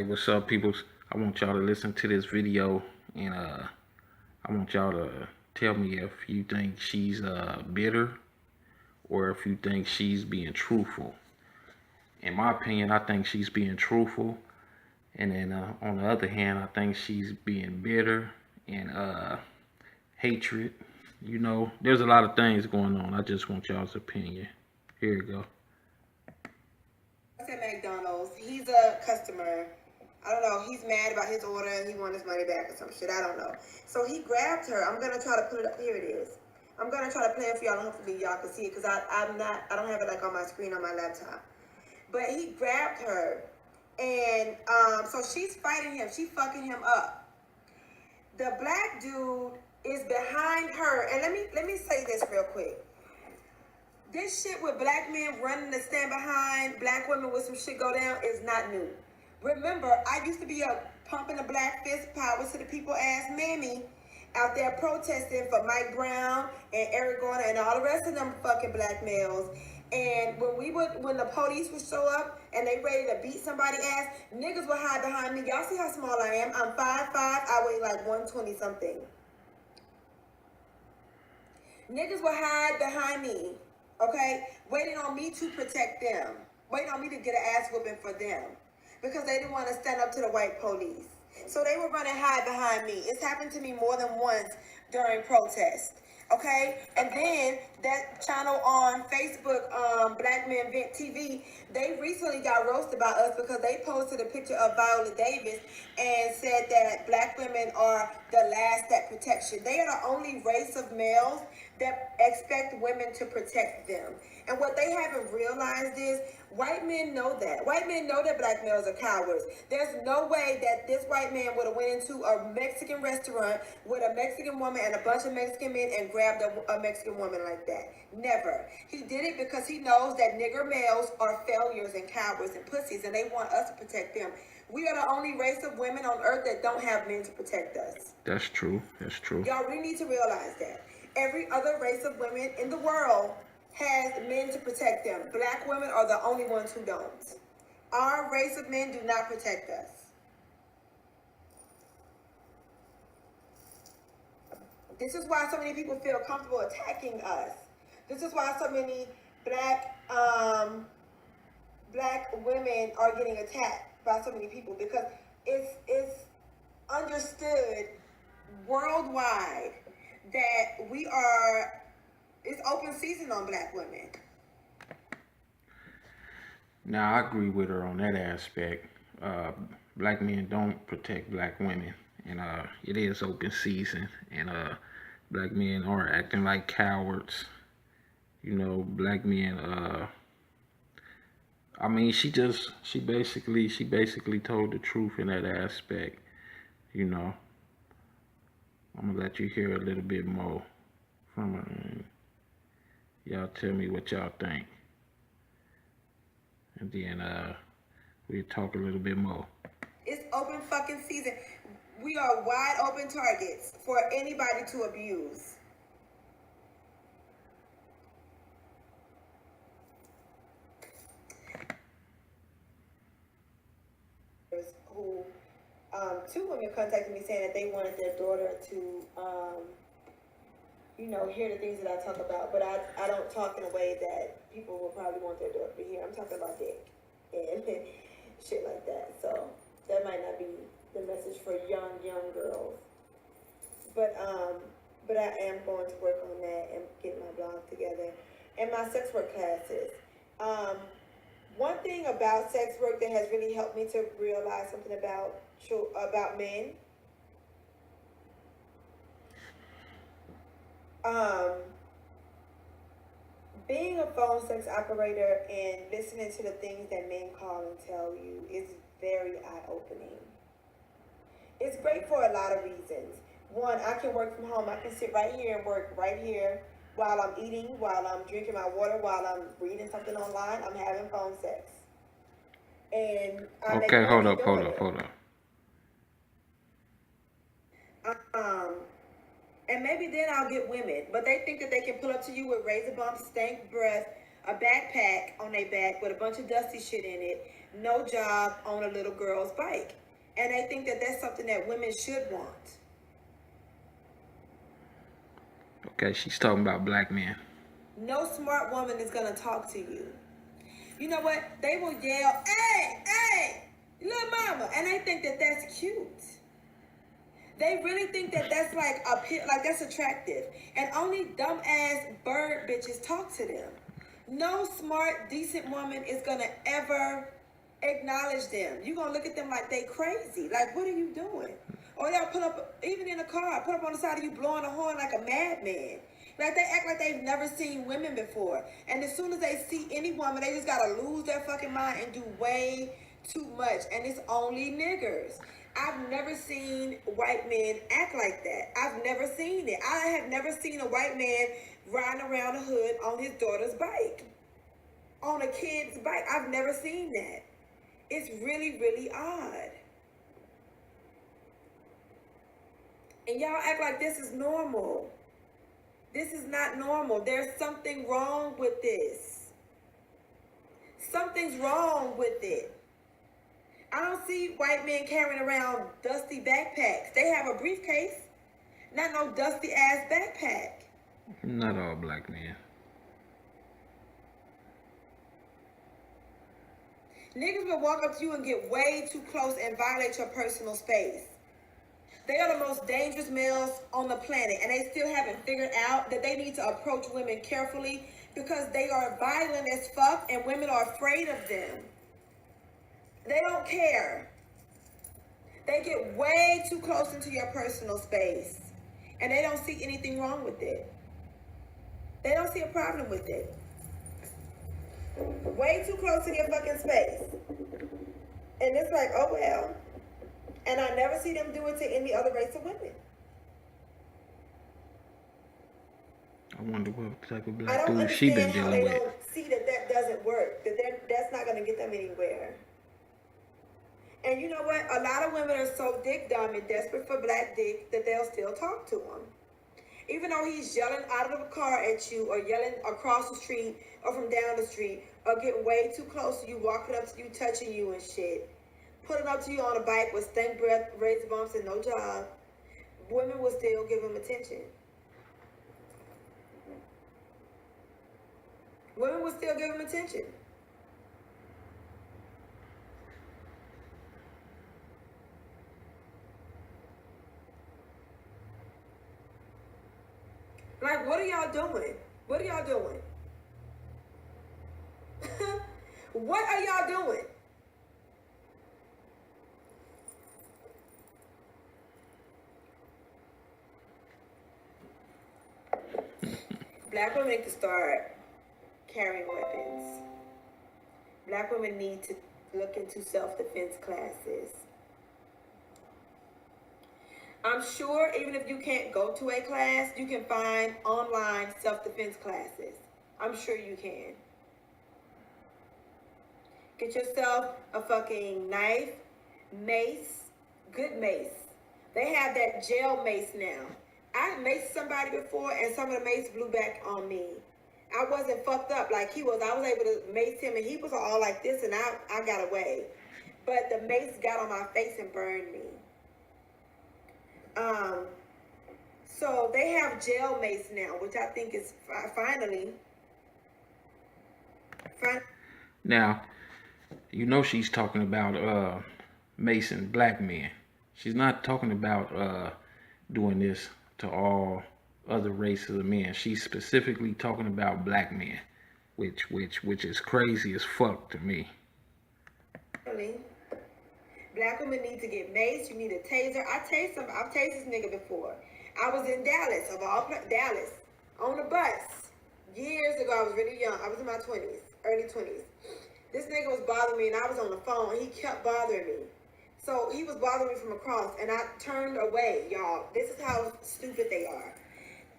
what's up, people? I want y'all to listen to this video, and I want y'all to tell me if you think she's bitter or if you think she's being truthful. In my opinion, I think she's being truthful, and then on the other hand, I think she's being bitter and hatred. You know, there's a lot of things going on. I just want y'all's opinion. Here you go. At McDonald's, he's a customer. I don't know. He's mad about his order and he wants his money back or some shit. I don't know. So he grabbed her. I'm gonna try to put it up. Here it is. I'm gonna try to play it for y'all. And hopefully y'all can see it because I don't have it like on my screen on my laptop. But he grabbed her, and so she's fighting him. She's fucking him up. The black dude is behind her, and let me say this real quick. This shit with black men running to stand behind black women with some shit go down is not new. Remember, I used to be a pumping a black fist power to the people ass mammy out there protesting for Mike Brown and Eric Garner and all the rest of them fucking black males. And when the police would show up and they ready to beat somebody ass, niggas would hide behind me. Y'all see how small I am? I'm 5'5", I weigh like 120 something. Niggas would hide behind me. Okay, waiting on me to protect them, waiting on me to get an ass whooping for them, because they didn't want to stand up to the white police. So they would run and hide behind me. It's happened to me more than once during protest. Okay, and then that channel on Facebook, Black Men Vent TV, they recently got roasted by us because they posted a picture of Viola Davis and said that black women are the last that protection. They are the only race of males that expect women to protect them. And what they haven't realized is white men know that. White men know that black males are cowards. There's no way that this white man would have went into a Mexican restaurant with a Mexican woman and a bunch of Mexican men and grabbed a Mexican woman like that. Never. He did it because he knows that nigger males are failures and cowards and pussies, and they want us to protect them. We are the only race of women on earth that don't have men to protect us. That's true. That's true. Y'all really need to realize that. Every other race of women in the world has men to protect them. Black women are the only ones who don't. Our race of men do not protect us. This is why so many people feel comfortable attacking us. This is why so many black women are getting attacked by so many people, because it's understood worldwide that it's open season on black women. Now, I agree with her on that aspect. Black men don't protect black women, and it is open season, and black men are acting like cowards. You know, black men. I mean, she basically told the truth in that aspect. You know, I'm gonna let you hear a little bit more from her. And y'all tell me what y'all think, and then we'll talk a little bit more. It's open fucking season. We are wide open targets for anybody to abuse. Who, two women contacted me saying that they wanted their daughter to, hear the things that I talk about, but I don't talk in a way that people will probably want their daughter to hear. I'm talking about dick and shit like that. So that might not be the message for young girls. But I am going to work on that and get my blog together and my sex work classes. One thing about sex work that has really helped me to realize something about men. Being a phone sex operator and listening to the things that men call and tell you is very eye-opening. It's great for a lot of reasons. One, I can work from home. I can sit right here and work right here while I'm eating, while I'm drinking my water, while I'm reading something online. I'm having phone sex. And I Okay, hold up. And maybe then I'll get women. But they think that they can pull up to you with razor bumps, stank breath, a backpack on their back with a bunch of dusty shit in it, no job, on a little girl's bike. And they think that that's something that women should want. Okay, she's talking about black men. No smart woman is gonna talk to you. You know what? They will yell, "Hey, hey, little mama," and they think that that's cute. They really think that that's like that's attractive, and only dumbass bird bitches talk to them. No smart, decent woman is gonna ever acknowledge them. You're gonna look at them like they crazy. Like, what are you doing? Or they'll put up, even in a car, put up on the side of you blowing a horn like a madman. Like, they act like they've never seen women before. And as soon as they see any woman, they just gotta lose their fucking mind and do way too much. And it's only niggers. I've never seen white men act like that. I've never seen it. I have never seen a white man riding around the hood on his daughter's bike. On a kid's bike. I've never seen that. It's really, really odd. And y'all act like this is normal. This is not normal. There's something wrong with this. Something's wrong with it. I don't see white men carrying around dusty backpacks. They have a briefcase, not no dusty ass backpack. Not all black men. Niggas will walk up to you and get way too close and violate your personal space. They are the most dangerous males on the planet, and they still haven't figured out that they need to approach women carefully because they are violent as fuck and women are afraid of them. They don't care. They get way too close into your personal space, and they don't see anything wrong with it. They don't see a problem with it. Way too close to your fucking space. And it's like, oh well. And I never see them do it to any other race of women. I wonder what type of I black don't dude she been understand how dealing they with. don't see that that doesn't work. That's not going to get them anywhere. And you know what? A lot of women are so dick dumb and desperate for black dick that they'll still talk to him. Even though he's yelling out of the car at you or yelling across the street or from down the street or getting way too close to you, walking up to you, touching you and shit. Putting up to you on a bike with stank breath, razor bumps, and no job, women will still give him attention. Women will still give him attention. Like, what are y'all doing? What are y'all doing? What are y'all doing? Black women need to start carrying weapons. Black women need to look into self-defense classes. I'm sure even if you can't go to a class, you can find online self-defense classes. I'm sure you can. Get yourself a fucking knife, mace, good mace. They have that gel mace now. I maced somebody before and some of the mace blew back on me. I wasn't fucked up like he was. I was able to mace him and he was all like this and I got away. But the mace got on my face and burned me. So they have gel mace now, which I think is finally. Now, you know she's talking about Mason black men. She's not talking about doing this to all other races of men. She's specifically talking about black men, which is crazy as fuck to me. Black women need to get maced. You need a taser. I've tased this nigga before. I was in Dallas, Dallas, on a bus. Years ago, I was really young. I was in my 20s, early 20s. This nigga was bothering me and I was on the phone. He kept bothering me. So he was bothering me from across and I turned away, y'all. This is how stupid they are.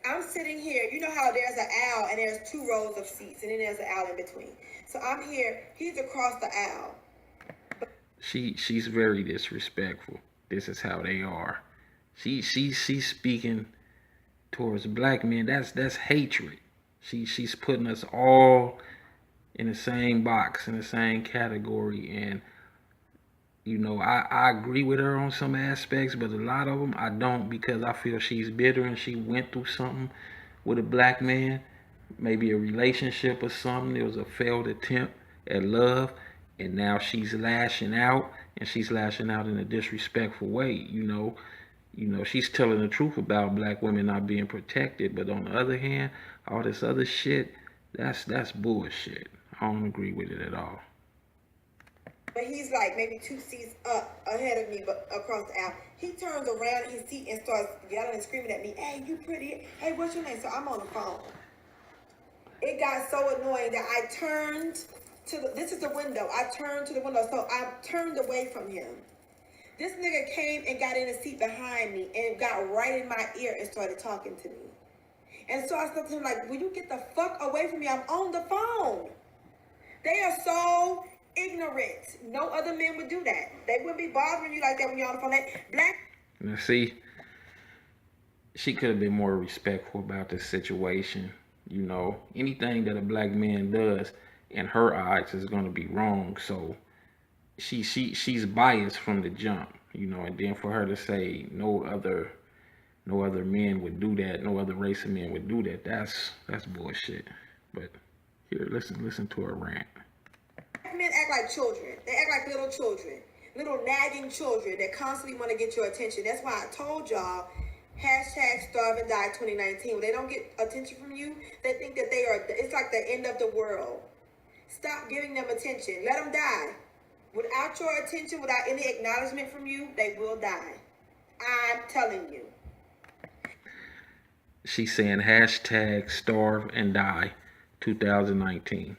I'm sitting here. You know how there's an aisle and there's 2 rows of seats and then there's an aisle in between. So I'm here. He's across the aisle. She's very disrespectful. This is how they are. She's speaking towards black men. That's hatred. She's putting us all in the same box, in the same category. And you know, I agree with her on some aspects, but a lot of them I don't, because I feel she's bitter and she went through something with a black man, maybe a relationship or something. It was a failed attempt at love, and now she's lashing out, and she's lashing out in a disrespectful way. She's telling the truth about black women not being protected, but on the other hand, all this other shit, that's bullshit. I don't agree with it at all. But he's like maybe 2 seats up ahead of me, but across the aisle. He turns around in his seat and starts yelling and screaming at me, "Hey, you pretty. Hey, what's your name?" So I'm on the phone. It got so annoying that I turned this is the window. I turned to the window, so I turned away from him. This nigga came and got in the seat behind me and got right in my ear and started talking to me. And so I said to him, like, will you get the fuck away from me? I'm on the phone. They are so ignorant. No other men would do that. They wouldn't be bothering you like that when you're on the phone. Black. Now, see, she could have been more respectful about the situation. Anything that a black man does in her eyes is going to be wrong. So she's biased from the jump. And then for her to say no other men would do that, no other race of men would do that, that's bullshit. But here, listen to her rant. Men act like children. They act like little children, little nagging children that constantly want to get your attention. That's why I told y'all, #StarveandDie 2019. When they don't get attention from you, they think that it's like the end of the world. Stop giving them attention. Let them die. Without your attention, without any acknowledgement from you, they will die. I'm telling you. She's saying #StarveandDie 2019.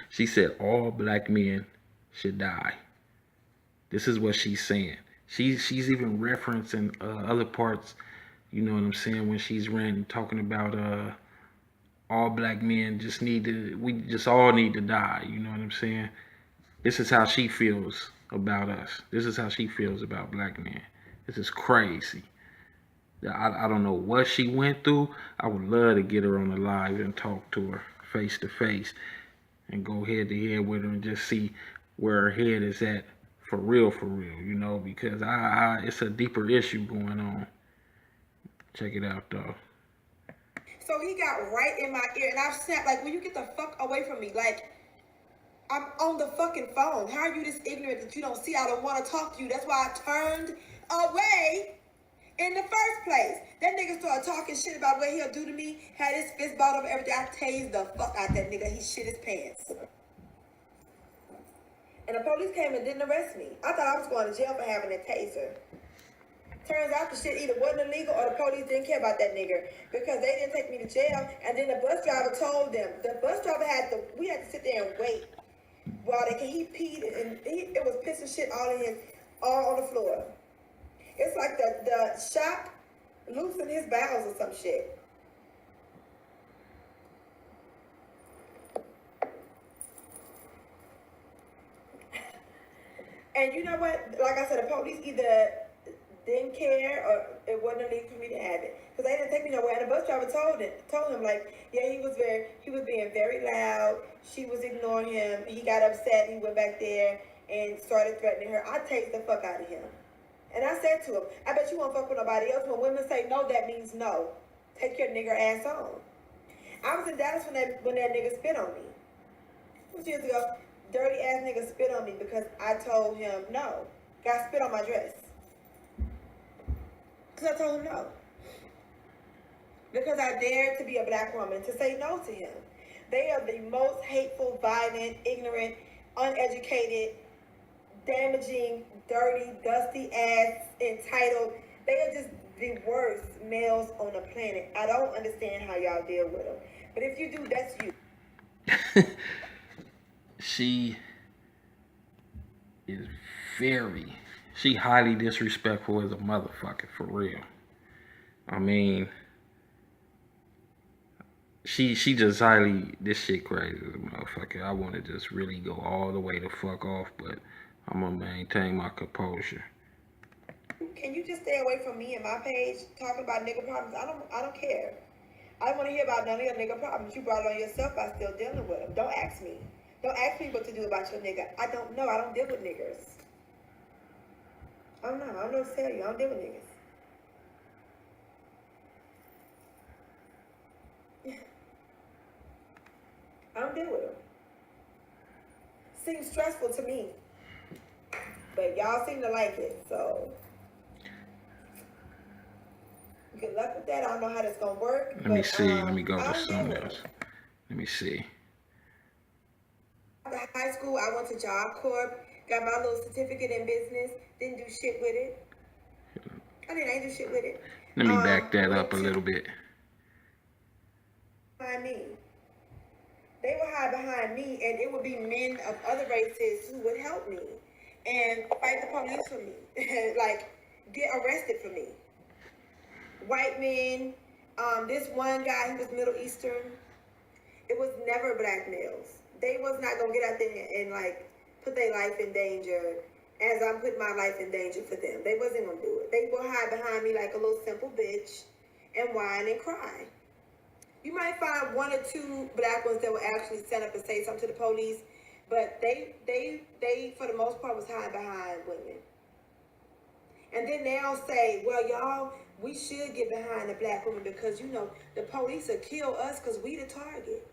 She said all black men should die. This is what she's saying. She's even referencing other parts, you know what I'm saying, when she's ranting, talking about all black men we just all need to die, you know what I'm saying? This is how she feels about us. This is how she feels about black men. This is crazy. I don't know what she went through. I would love to get her on the live and talk to her face to face and go head to head with her and just see where her head is at for real, because it's a deeper issue going on. Check it out, though. So he got right in my ear, and I snapped, like, will you get the fuck away from me? Like, I'm on the fucking phone. How are you this ignorant that you don't see I don't want to talk to you? That's why I turned away in the first place. That nigga started talking shit about what he'll do to me. Had his fist balled up everything. I tased the fuck out that nigga. He shit his pants. And the police came and didn't arrest me. I thought I was going to jail for having a taser. Turns out the shit either wasn't illegal or the police didn't care about that nigga because they didn't take me to jail. And then the bus driver told them. The bus driver we had to sit there and wait while he peed and it was pissing shit all on the floor. It's like the shock loosened his bowels or some shit. And you know what? Like I said, the police either didn't care or it wasn't illegal for me to have it because they didn't take me nowhere. And the bus driver told him like, yeah, he was being very loud. She was ignoring him. He got upset. He went back there and started threatening her. I take the fuck out of him. And I said to him, I bet you won't fuck with nobody else. When women say no, that means no. Take your nigger ass on. I was in Dallas when that nigga spit on me. 2 years ago, dirty ass nigga spit on me because I told him no. Got spit on my dress. Because I told him no. Because I dared to be a black woman to say no to him. They are the most hateful, violent, ignorant, uneducated, damaging, dirty, dusty ass, entitled. They are just the worst males on the planet. I don't understand how y'all deal with them. But if you do, that's you. She is she highly disrespectful as a motherfucker, for real. I mean, she just this shit crazy as a motherfucker. I want to just really go all the way the fuck off, but I'm gonna maintain my composure. Can you just stay away from me and my page talking about nigga problems? I don't care. I don't want to hear about none of your nigga problems. You brought it on yourself by still dealing with them. Don't ask me. Don't ask me what to do about your nigga. I don't know. I don't deal with niggers. I don't know. I don't know what to tell you. I don't deal with niggas. I don't deal with them. Seems stressful to me. But y'all seem to like it, so good luck with that. I don't know how that's gonna work. Let me see. Let me go to something else. Let me see. After high school, I went to Job Corp, got my little certificate in business, didn't do shit with it. I didn't do shit with it. Let me back that up a little bit. Behind me. They would hide behind me, and it would be men of other races who would help me and fight the police for me, like get arrested for me. White men, this one guy, he was Middle Eastern. It was never black males. They was not gonna get out there and like put their life in danger as I'm putting my life in danger for them. They wasn't gonna do it. They will hide behind me like a little simple bitch and whine and cry. You might find one or two black ones that will actually stand up and say something to the police, but they for the most part was hiding behind women. And then they'll say, well, y'all, we should get behind the black woman because, you know, the police will kill us because we the target.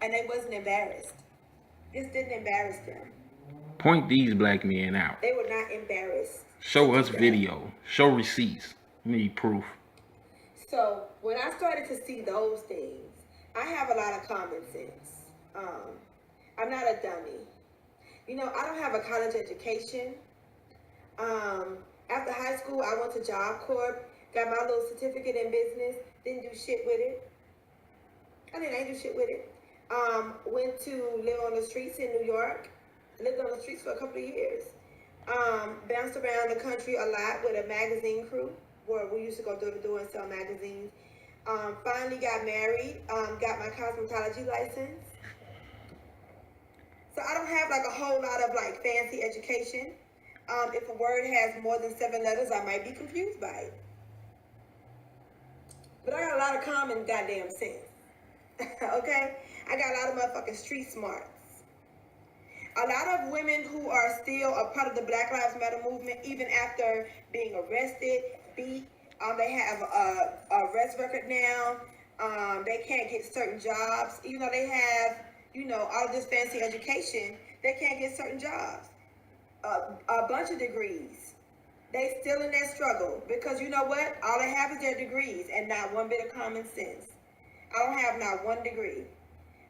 And they wasn't embarrassed. This didn't embarrass them. Point these black men out. They were not embarrassed. Show us video. Show receipts. We need proof. So when I started to see those things, I have a lot of common sense. I'm not a dummy. You know, I don't have a college education. After high school, I went to Job Corp, got my little certificate in business, didn't do shit with it. I didn't do shit with it. Went to live on the streets in New York. Lived on the streets for a couple of years. Bounced around the country a lot with a magazine crew where we used to go door to door and sell magazines. Finally got married, got my cosmetology license. So I don't have like a whole lot of like fancy education. If a word has more than 7 letters, I might be confused by it. But I got a lot of common goddamn sense. Okay? I got a lot of motherfucking street smarts. A lot of women who are still a part of the Black Lives Matter movement, even after being arrested, beat, they have a arrest record now. They can't get certain jobs, even though they have, you know, all of this fancy education. They can't get certain jobs. A bunch of degrees. They still in that struggle because you know what? All they have is their degrees and not one bit of common sense. I don't have not one degree.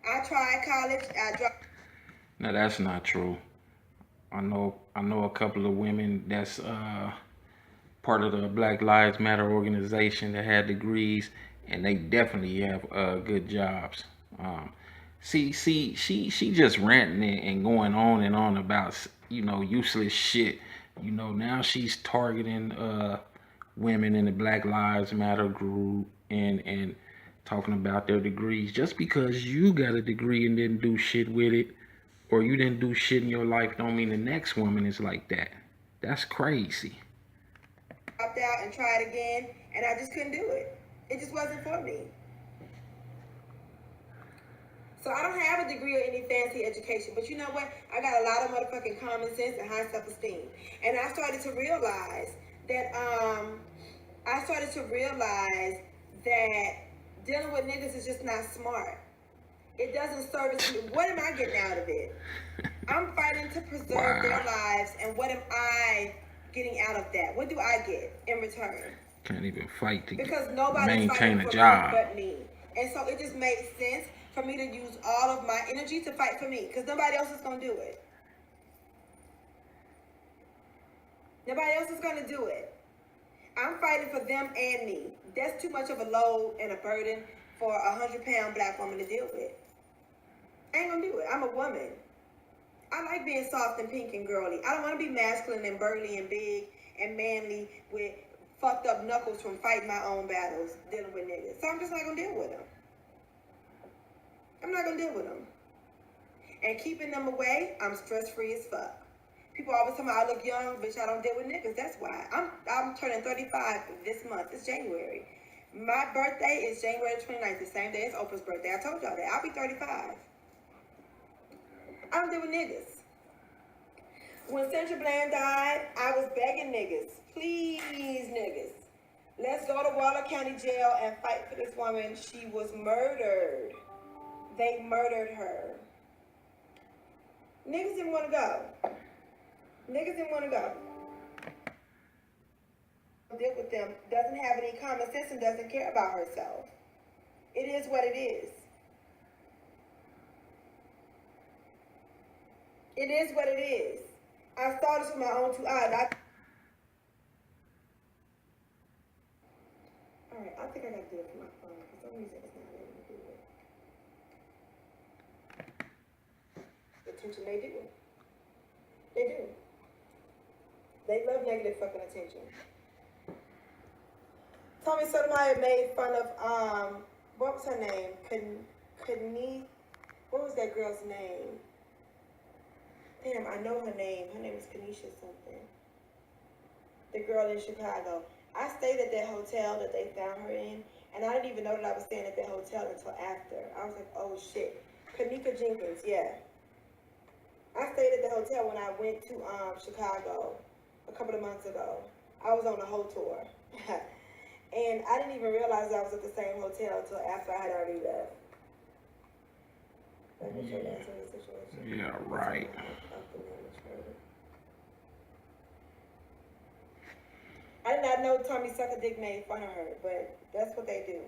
I tried college. Now that's not true. I know a couple of women that's part of the Black Lives Matter organization that had degrees, and they definitely have good jobs. She just ranting and going on and on about, you know, useless shit. You know, now she's targeting women in the Black Lives Matter group and talking about their degrees. Just because you got a degree and didn't do shit with it, or you didn't do shit in your life, don't mean the next woman is like that. That's crazy. Dropped out and tried again, and I just couldn't do it. It just wasn't for me. So I don't have a degree or any fancy education, but you know what? I got a lot of motherfucking common sense and high self-esteem. And I started to realize that dealing with niggas is just not smart. It doesn't service me. What am I getting out of it? I'm fighting to preserve their lives, and what am I getting out of that? What do I get in return? Can't even fight to because nobody's maintain fighting a for job. me but me. And so it just made sense for me to use all of my energy to fight for me because nobody else is going to do it. Nobody else is going to do it. I'm fighting for them and me. That's too much of a load and a burden for a 100-pound black woman to deal with. I ain't gonna do it. I'm a woman. I like being soft and pink and girly. I don't want to be masculine and burly and big and manly with fucked up knuckles from fighting my own battles, dealing with niggas. So I'm just not gonna deal with them. I'm not gonna deal with them. And keeping them away, I'm stress free as fuck. People always tell me I look young, bitch. I don't deal with niggas. That's why. I'm turning 35 this month. It's January. My birthday is January 29th, the same day as Oprah's birthday. I told y'all that. I'll be 35. I don't deal with niggas. When Central Bland died, I was begging niggas, please niggas, let's go to Waller County Jail and fight for this woman. She was murdered. They murdered her. Niggas didn't want to go. Niggas didn't want to go. Deal with them, doesn't have any common sense and doesn't care about herself. It is what it is. It is what it is. I saw this with my own 2 eyes. Alright, I think I gotta do it for my phone. For some reason, it's not letting me do it. Attention, they do. They do. They love negative fucking attention. Tommy Sotomayor made fun of, what was her name? What was that girl's name? Damn, I know her name. Her name is Kanisha something. The girl in Chicago. I stayed at that hotel that they found her in, and I didn't even know that I was staying at that hotel until after. I was like, oh shit. Kanika Jenkins, yeah. I stayed at the hotel when I went to Chicago a couple of months ago. I was on the whole tour. And I didn't even realize I was at the same hotel until after I had already left. Yeah, right. I did not know Tommy Sucker Dick made fun of her, but that's what they do.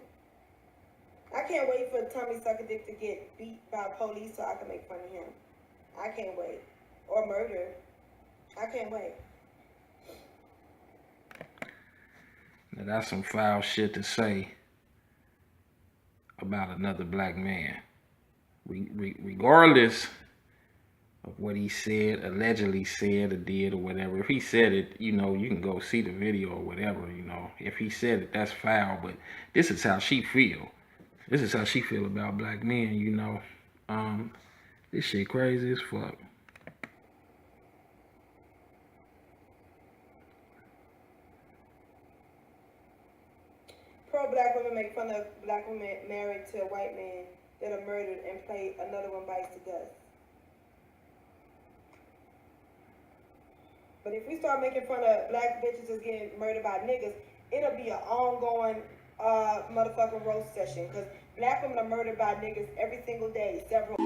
I can't wait for Tommy Sucker Dick to get beat by police so I can make fun of him. I can't wait. Or murdered. I can't wait. Now that's some foul shit to say about another black man. Regardless of what he said, allegedly said or did or whatever. If he said it, you know, you can go see the video or whatever, you know. If he said it, that's foul, but this is how she feel. This is how she feel about black men, you know. This shit crazy as fuck. Pro-black women make fun of black women married to a white man that are murdered and play another one bites the dust. But if we start making fun of black bitches that's getting murdered by niggas, it'll be an ongoing motherfucking roast session. Because black women are murdered by niggas every single day, several.